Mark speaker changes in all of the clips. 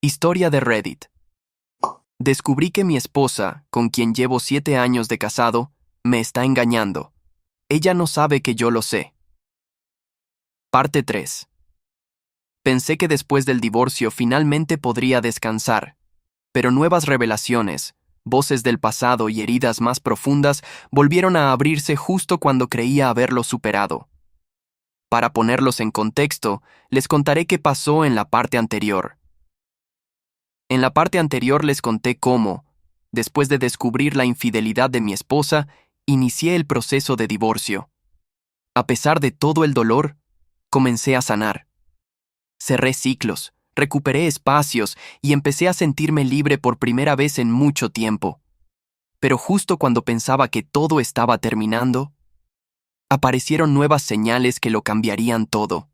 Speaker 1: Historia de Reddit. Descubrí que mi esposa, con quien llevo 7 años de casado, me está engañando. Ella no sabe que yo lo sé. Parte 3. Pensé que después del divorcio finalmente podría descansar, pero nuevas revelaciones, voces del pasado y heridas más profundas volvieron a abrirse justo cuando creía haberlo superado. Para ponerlos en contexto, les contaré qué pasó en la parte anterior. En la parte anterior les conté cómo, después de descubrir la infidelidad de mi esposa, inicié el proceso de divorcio. A pesar de todo el dolor, comencé a sanar. Cerré ciclos, recuperé espacios y empecé a sentirme libre por primera vez en mucho tiempo. Pero justo cuando pensaba que todo estaba terminando, aparecieron nuevas señales que lo cambiarían todo.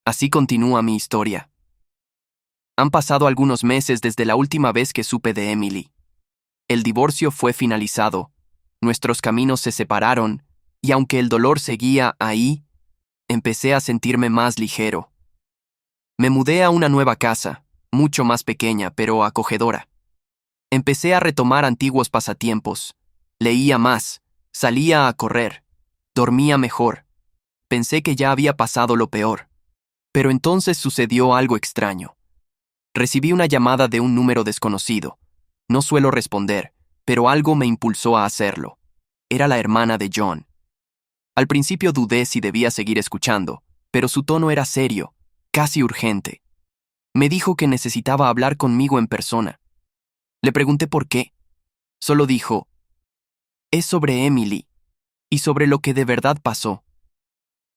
Speaker 1: Así continúa mi historia. Han pasado algunos meses desde la última vez que supe de Emily. El divorcio fue finalizado, nuestros caminos se separaron, y aunque el dolor seguía ahí, empecé a sentirme más ligero. Me mudé a una nueva casa, mucho más pequeña, pero acogedora. Empecé a retomar antiguos pasatiempos. Leía más, salía a correr, dormía mejor. Pensé que ya había pasado lo peor. Pero entonces sucedió algo extraño. Recibí una llamada de un número desconocido. No suelo responder, pero algo me impulsó a hacerlo. Era la hermana de John. Al principio dudé si debía seguir escuchando, pero su tono era serio, casi urgente. Me dijo que necesitaba hablar conmigo en persona. Le pregunté por qué. Solo dijo, es sobre Emily, y sobre lo que de verdad pasó.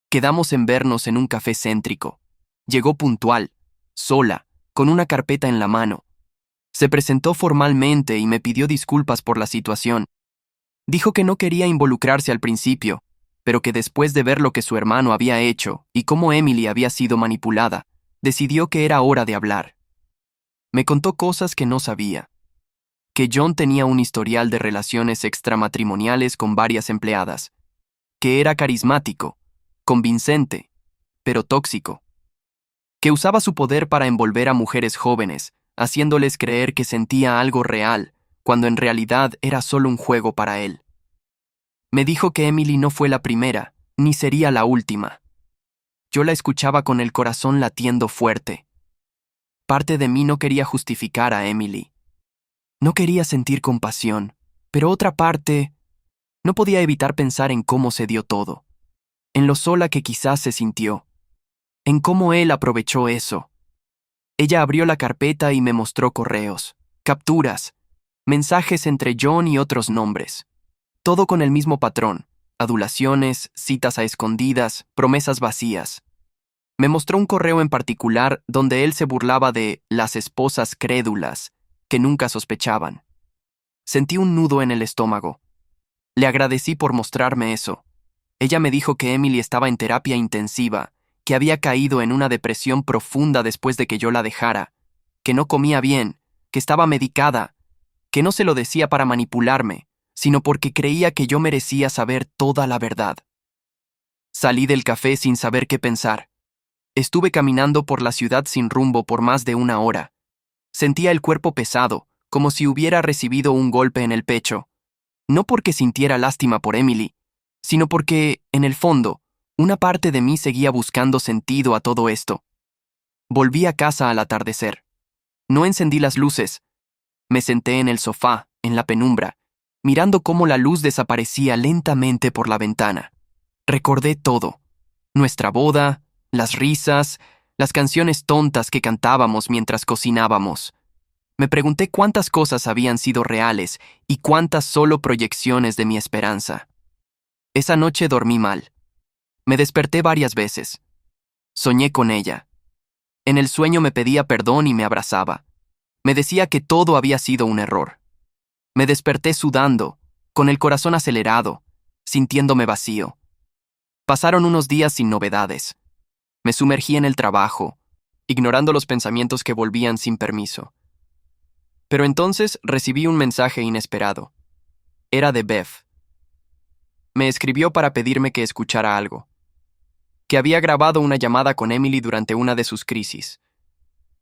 Speaker 1: Quedamos en vernos en un café céntrico. Llegó puntual, sola, con una carpeta en la mano. Se presentó formalmente y me pidió disculpas por la situación. Dijo que no quería involucrarse al principio, pero que después de ver lo que su hermano había hecho y cómo Emily había sido manipulada, decidió que era hora de hablar. Me contó cosas que no sabía. Que John tenía un historial de relaciones extramatrimoniales con varias empleadas. Que era carismático, convincente, pero tóxico. Que usaba su poder para envolver a mujeres jóvenes, haciéndoles creer que sentía algo real, cuando en realidad era solo un juego para él. Me dijo que Emily no fue la primera, ni sería la última. Yo la escuchaba con el corazón latiendo fuerte. Parte de mí no quería justificar a Emily. No quería sentir compasión, pero otra parte no podía evitar pensar en cómo se dio todo, en lo sola que quizás se sintió, en cómo él aprovechó eso. Ella abrió la carpeta y me mostró correos, capturas, mensajes entre John y otros nombres. Todo con el mismo patrón: adulaciones, citas a escondidas, promesas vacías. Me mostró un correo en particular donde él se burlaba de las esposas crédulas, que nunca sospechaban. Sentí un nudo en el estómago. Le agradecí por mostrarme eso. Ella me dijo que Emily estaba en terapia intensiva, que había caído en una depresión profunda después de que yo la dejara, que no comía bien, que estaba medicada, que no se lo decía para manipularme, sino porque creía que yo merecía saber toda la verdad. Salí del café sin saber qué pensar. Estuve caminando por la ciudad sin rumbo por más de 1 hora. Sentía el cuerpo pesado, como si hubiera recibido un golpe en el pecho. No porque sintiera lástima por Emily, sino porque, en el fondo, una parte de mí seguía buscando sentido a todo esto. Volví a casa al atardecer. No encendí las luces. Me senté en el sofá, en la penumbra, mirando cómo la luz desaparecía lentamente por la ventana. Recordé todo. Nuestra boda, las risas, las canciones tontas que cantábamos mientras cocinábamos. Me pregunté cuántas cosas habían sido reales y cuántas solo proyecciones de mi esperanza. Esa noche dormí mal. Me desperté varias veces. Soñé con ella. En el sueño me pedía perdón y me abrazaba. Me decía que todo había sido un error. Me desperté sudando, con el corazón acelerado, sintiéndome vacío. Pasaron unos días sin novedades. Me sumergí en el trabajo, ignorando los pensamientos que volvían sin permiso. Pero entonces recibí un mensaje inesperado. Era de Beth. Me escribió para pedirme que escuchara algo. Que había grabado una llamada con Emily durante una de sus crisis.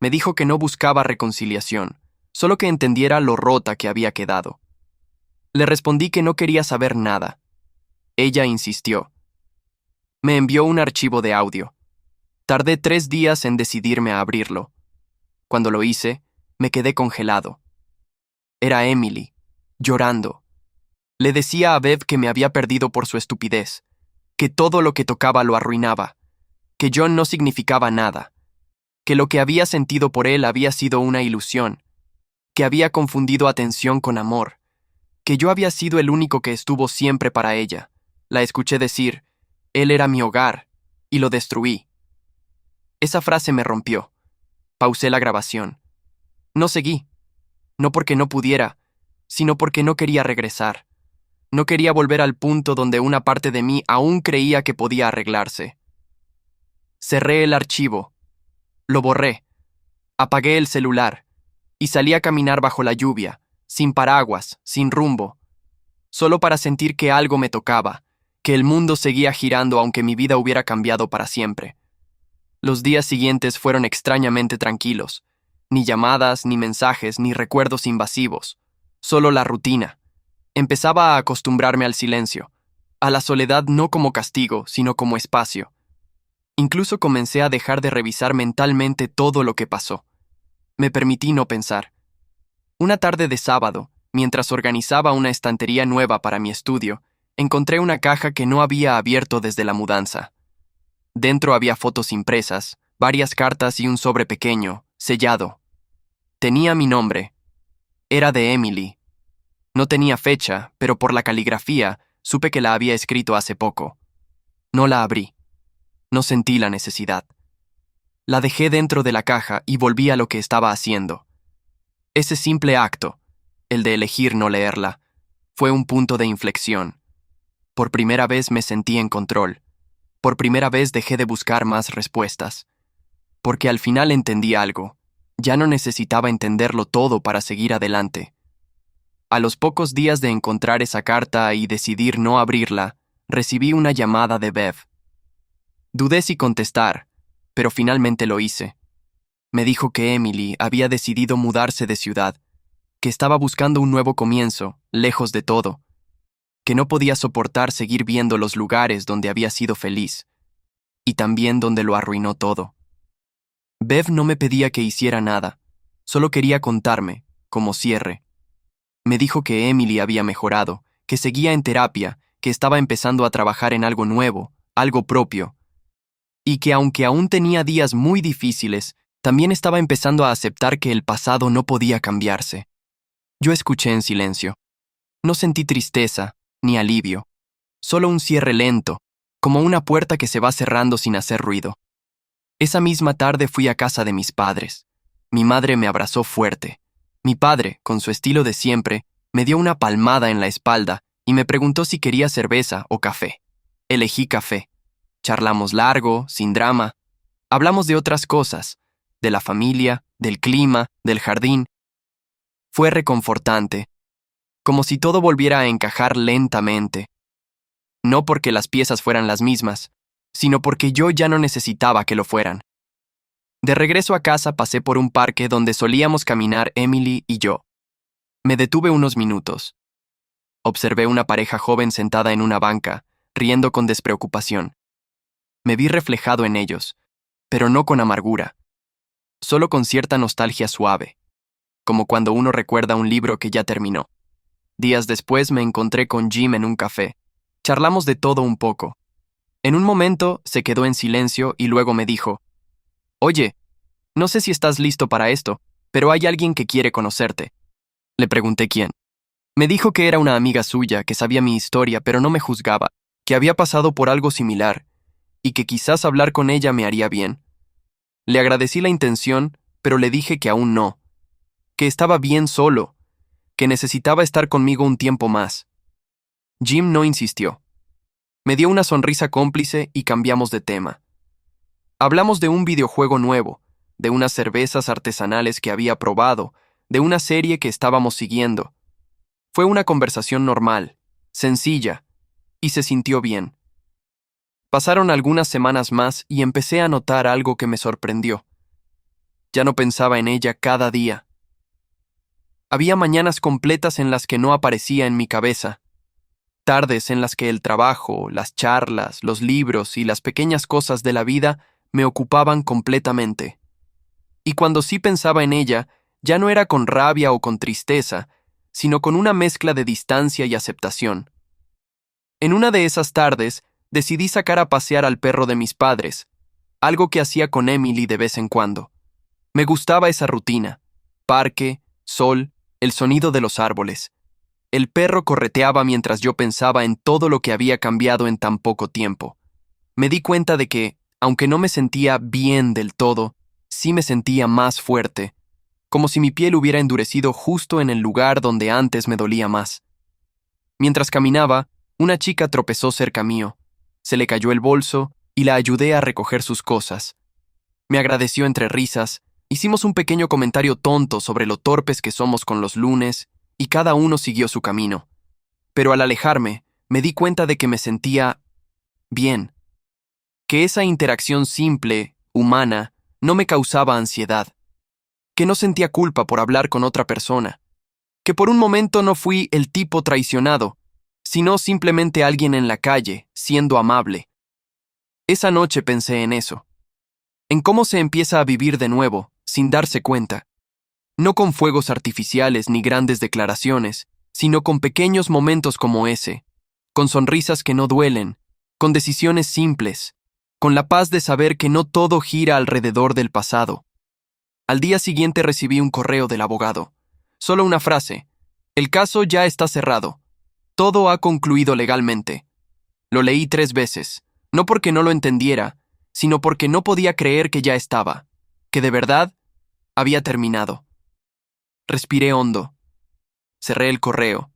Speaker 1: Me dijo que no buscaba reconciliación, solo que entendiera lo rota que había quedado. Le respondí que no quería saber nada. Ella insistió. Me envió un archivo de audio. Tardé 3 días en decidirme a abrirlo. Cuando lo hice, me quedé congelado. Era Emily, llorando. Le decía a Bev que me había perdido por su estupidez, que todo lo que tocaba lo arruinaba, que John no significaba nada, que lo que había sentido por él había sido una ilusión, que había confundido atención con amor, que yo había sido el único que estuvo siempre para ella. La escuché decir, él era mi hogar, y lo destruí. Esa frase me rompió. Pausé la grabación. No seguí, no porque no pudiera, sino porque no quería regresar. No quería volver al punto donde una parte de mí aún creía que podía arreglarse. Cerré el archivo, lo borré, apagué el celular y salí a caminar bajo la lluvia, sin paraguas, sin rumbo, solo para sentir que algo me tocaba, que el mundo seguía girando aunque mi vida hubiera cambiado para siempre. Los días siguientes fueron extrañamente tranquilos. Ni llamadas, ni mensajes, ni recuerdos invasivos. Solo la rutina. Empezaba a acostumbrarme al silencio, a la soledad no como castigo, sino como espacio. Incluso comencé a dejar de revisar mentalmente todo lo que pasó. Me permití no pensar. Una tarde de sábado, mientras organizaba una estantería nueva para mi estudio, encontré una caja que no había abierto desde la mudanza. Dentro había fotos impresas, varias cartas y un sobre pequeño, sellado. Tenía mi nombre. Era de Emily. No tenía fecha, pero por la caligrafía supe que la había escrito hace poco. No la abrí. No sentí la necesidad. La dejé dentro de la caja y volví a lo que estaba haciendo. Ese simple acto, el de elegir no leerla, fue un punto de inflexión. Por primera vez me sentí en control. Por primera vez dejé de buscar más respuestas. Porque al final entendí algo. Ya no necesitaba entenderlo todo para seguir adelante. A los pocos días de encontrar esa carta y decidir no abrirla, recibí una llamada de Bev. Dudé si contestar, pero finalmente lo hice. Me dijo que Emily había decidido mudarse de ciudad, que estaba buscando un nuevo comienzo, lejos de todo, que no podía soportar seguir viendo los lugares donde había sido feliz, y también donde lo arruinó todo. Bev no me pedía que hiciera nada, solo quería contarme, como cierre. Me dijo que Emily había mejorado, que seguía en terapia, que estaba empezando a trabajar en algo nuevo, algo propio, y que aunque aún tenía días muy difíciles, también estaba empezando a aceptar que el pasado no podía cambiarse. Yo escuché en silencio. No sentí tristeza, ni alivio, solo un cierre lento, como una puerta que se va cerrando sin hacer ruido. Esa misma tarde fui a casa de mis padres. Mi madre me abrazó fuerte. Mi padre, con su estilo de siempre, me dio una palmada en la espalda y me preguntó si quería cerveza o café. Elegí café. Charlamos largo, sin drama. Hablamos de otras cosas, de la familia, del clima, del jardín. Fue reconfortante, como si todo volviera a encajar lentamente. No porque las piezas fueran las mismas, sino porque yo ya no necesitaba que lo fueran. De regreso a casa pasé por un parque donde solíamos caminar Emily y yo. Me detuve unos minutos. Observé una pareja joven sentada en una banca, riendo con despreocupación. Me vi reflejado en ellos, pero no con amargura, solo con cierta nostalgia suave, como cuando uno recuerda un libro que ya terminó. Días después me encontré con Jim en un café. Charlamos de todo un poco. En un momento se quedó en silencio y luego me dijo, «Oye, no sé si estás listo para esto, pero hay alguien que quiere conocerte». Le pregunté quién. Me dijo que era una amiga suya, que sabía mi historia, pero no me juzgaba, que había pasado por algo similar, y que quizás hablar con ella me haría bien. Le agradecí la intención, pero le dije que aún no, que estaba bien solo, que necesitaba estar conmigo un tiempo más. Jim no insistió. Me dio una sonrisa cómplice y cambiamos de tema. Hablamos de un videojuego nuevo, de unas cervezas artesanales que había probado, de una serie que estábamos siguiendo. Fue una conversación normal, sencilla, y se sintió bien. Pasaron algunas semanas más y empecé a notar algo que me sorprendió. Ya no pensaba en ella cada día. Había mañanas completas en las que no aparecía en mi cabeza, tardes en las que el trabajo, las charlas, los libros y las pequeñas cosas de la vida me ocupaban completamente. Y cuando sí pensaba en ella, ya no era con rabia o con tristeza, sino con una mezcla de distancia y aceptación. En una de esas tardes, decidí sacar a pasear al perro de mis padres, algo que hacía con Emily de vez en cuando. Me gustaba esa rutina: parque, sol, el sonido de los árboles. El perro correteaba mientras yo pensaba en todo lo que había cambiado en tan poco tiempo. Me di cuenta de que, aunque no me sentía bien del todo, sí me sentía más fuerte, como si mi piel hubiera endurecido justo en el lugar donde antes me dolía más. Mientras caminaba, una chica tropezó cerca mío. Se le cayó el bolso y la ayudé a recoger sus cosas. Me agradeció entre risas, hicimos un pequeño comentario tonto sobre lo torpes que somos con los lunes, y cada uno siguió su camino. Pero al alejarme, me di cuenta de que me sentía bien, que esa interacción simple, humana, no me causaba ansiedad, que no sentía culpa por hablar con otra persona, que por un momento no fui el tipo traicionado, sino simplemente alguien en la calle, siendo amable. Esa noche pensé en eso, en cómo se empieza a vivir de nuevo, sin darse cuenta, no con fuegos artificiales ni grandes declaraciones, sino con pequeños momentos como ese, con sonrisas que no duelen, con decisiones simples, con la paz de saber que no todo gira alrededor del pasado. Al día siguiente recibí un correo del abogado. Solo una frase: el caso ya está cerrado. Todo ha concluido legalmente. Lo leí 3 veces, no porque no lo entendiera, sino porque no podía creer que ya estaba, que de verdad había terminado. Respiré hondo, cerré el correo,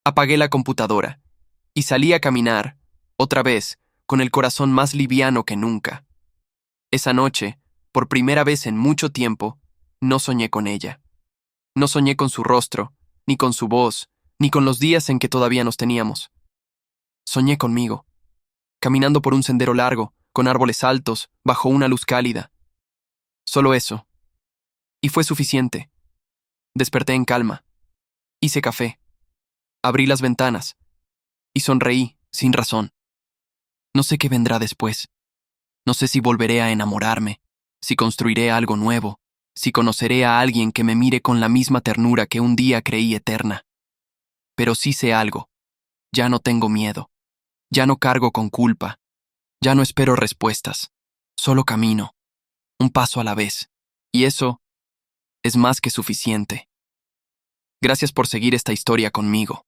Speaker 1: apagué la computadora y salí a caminar, otra vez, con el corazón más liviano que nunca. Esa noche, por primera vez en mucho tiempo, no soñé con ella. No soñé con su rostro, ni con su voz, ni con los días en que todavía nos teníamos. Soñé conmigo, caminando por un sendero largo, con árboles altos, bajo una luz cálida. Solo eso. Y fue suficiente. Desperté en calma. Hice café. Abrí las ventanas. Y sonreí, sin razón. No sé qué vendrá después. No sé si volveré a enamorarme, si construiré algo nuevo, si conoceré a alguien que me mire con la misma ternura que un día creí eterna. Pero sí sé algo. Ya no tengo miedo. Ya no cargo con culpa. Ya no espero respuestas. Solo camino, un paso a la vez. Y eso es más que suficiente. Gracias por seguir esta historia conmigo.